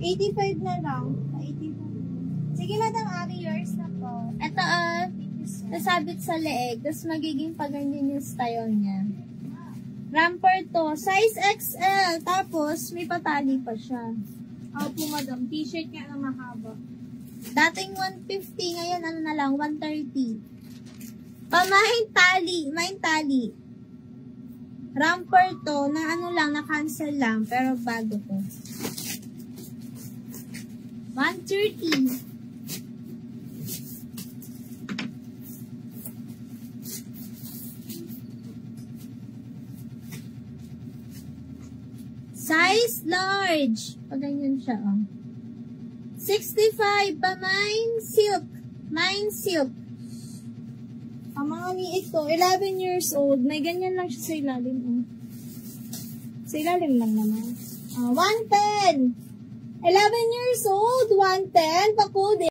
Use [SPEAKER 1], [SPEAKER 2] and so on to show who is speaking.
[SPEAKER 1] 85 na lang. 85. Sige, Madam Abby, yours na po.
[SPEAKER 2] Ito, nasabit sa leeg. Tapos magiging paganyan yung style niya. Romper to. Size XL. Tapos, may patali pa siya.
[SPEAKER 1] Opo, Madam. T-shirt nga na mahaba.
[SPEAKER 2] Dating 150, ngayon ano na lang, 130. Pamahin tali. Main tali. Romper to, na ano lang, na-cancel lang, pero bago to. 130. Size large. Pag ganyan siya, oh. 65, pamain silk. Mine silk.
[SPEAKER 1] Ang mga liit ko, 11 years old. May ganyan lang siya sa ilalim. Oh. Sa ilalim lang naman.
[SPEAKER 2] 110.
[SPEAKER 1] 11 years old, 110. Pakude.